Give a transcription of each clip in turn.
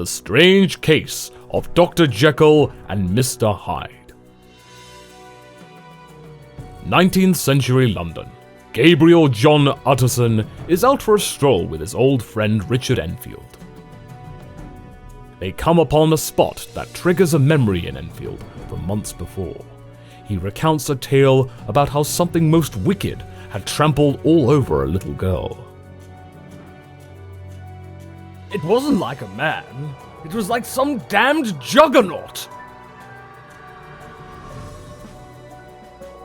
The Strange Case of Dr. Jekyll and Mr. Hyde. 19th century London. Gabriel John Utterson is out for a stroll with his old friend Richard Enfield. They come upon a spot that triggers a memory in Enfield from months before. He recounts a tale about how something most wicked had trampled all over a little girl. It wasn't like a man. It was like some damned juggernaut.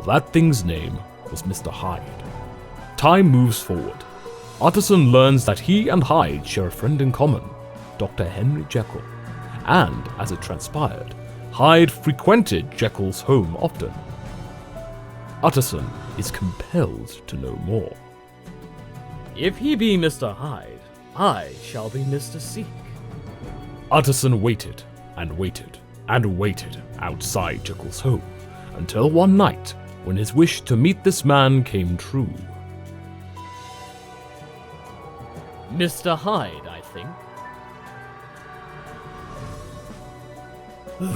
That thing's name was Mr. Hyde. Time moves forward. Utterson learns that he and Hyde share a friend in common, Dr. Henry Jekyll, and, as it transpired, Hyde frequented Jekyll's home often. Utterson is compelled to know more. If he be Mr. Hyde, I shall be Mr. Seek. Utterson waited and waited and waited outside Jekyll's home until one night when his wish to meet this man came true. Mr. Hyde, I think.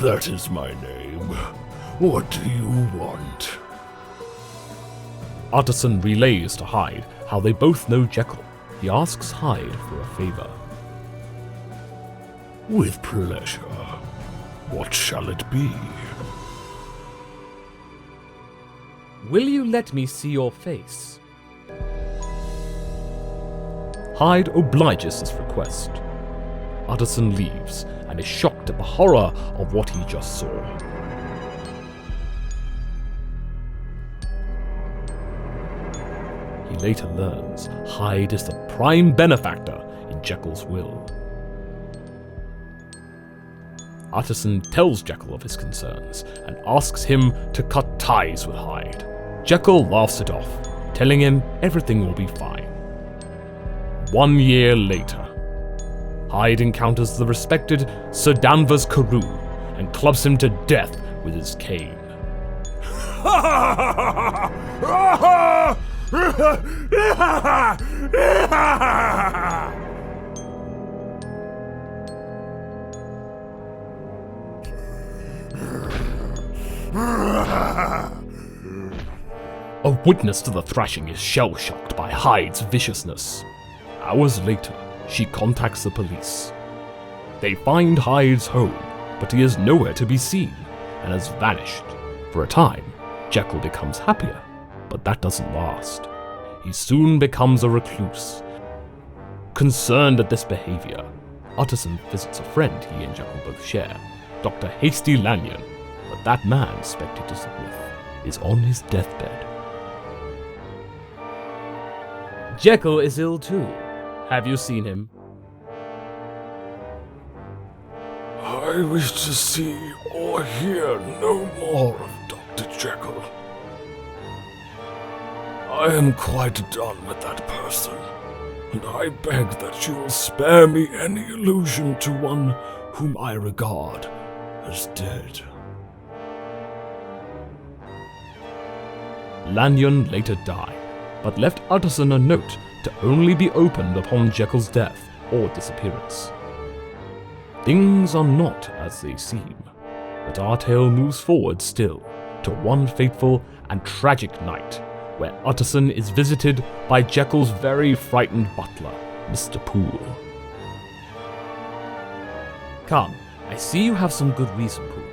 That is my name. What do you want? Utterson relays to Hyde how they both know Jekyll. He asks Hyde for a favor. With pleasure. What shall it be? Will you let me see your face? Hyde obliges his request. Utterson leaves and is shocked at the horror of what he just saw. He later learns Hyde is the prime benefactor in Jekyll's will. Utterson tells Jekyll of his concerns and asks him to cut ties with Hyde. Jekyll laughs it off, telling him everything will be fine. 1 year later, Hyde encounters the respected Sir Danvers Carew and clubs him to death with his cane. A witness to the thrashing is shell-shocked by Hyde's viciousness. Hours later, she contacts the police. They find Hyde's home, but he is nowhere to be seen and has vanished. For a time, Jekyll becomes happier, but that doesn't last. He soon becomes a recluse. Concerned at this behavior, Utterson visits a friend he and Jekyll both share, Dr. Hasty Lanyon, but that man spectators with is on his deathbed. Jekyll is ill too. Have you seen him? I wish to see or hear no more of Dr. Jekyll. I am quite done with that person, and I beg that you will spare me any allusion to one whom I regard as dead. Lanyon later died, but left Utterson a note to only be opened upon Jekyll's death or disappearance. Things are not as they seem, but our tale moves forward still to one fateful and tragic night where Utterson is visited by Jekyll's very frightened butler, Mr. Poole. Come, I see you have some good reason, Poole.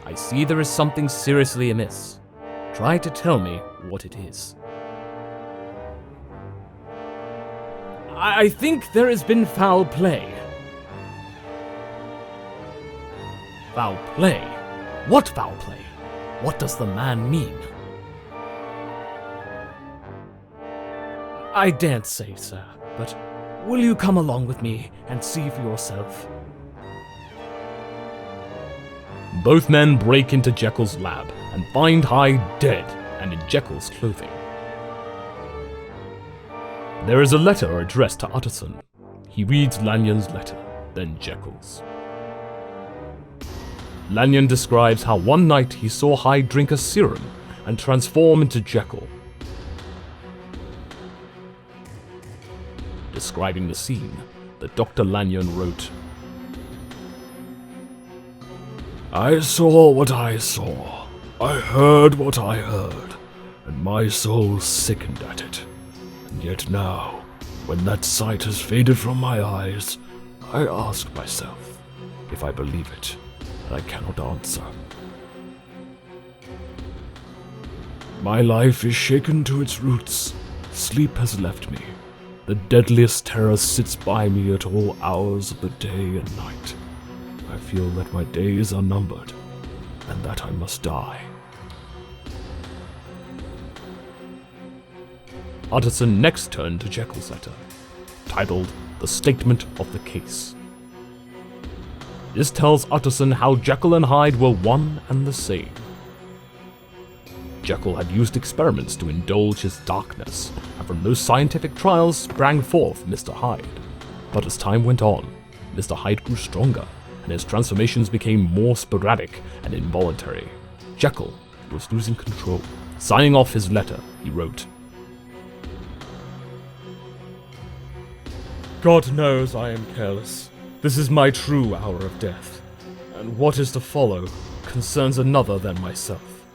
I see there is something seriously amiss. Try to tell me what it is. I think there has been foul play. Foul play? What foul play? What does the man mean? I daren't say, sir, but will you come along with me and see for yourself? Both men break into Jekyll's lab and find Hyde dead and in Jekyll's clothing. There is a letter addressed to Utterson. He reads Lanyon's letter, then Jekyll's. Lanyon describes how one night he saw Hyde drink a serum and transform into Jekyll. Describing the scene, the Dr. Lanyon wrote, I saw what I saw. I heard what I heard, and my soul sickened at it. And yet now, when that sight has faded from my eyes, I ask myself if I believe it, and I cannot answer. My life is shaken to its roots. Sleep has left me. The deadliest terror sits by me at all hours of the day and night. I feel that my days are numbered, and that I must die. Utterson next turned to Jekyll's letter, titled The Statement of the Case. This tells Utterson how Jekyll and Hyde were one and the same. Jekyll had used experiments to indulge his darkness, and from those scientific trials sprang forth Mr. Hyde. But as time went on, Mr. Hyde grew stronger, and his transformations became more sporadic and involuntary. Jekyll was losing control. Signing off his letter, he wrote, God knows I am careless. This is my true hour of death, and what is to follow concerns another than myself.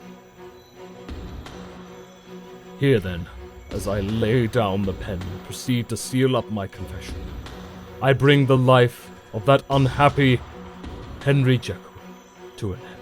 Here then, as I lay down the pen and proceed to seal up my confession, I bring the life of that unhappy Henry Jekyll to an end.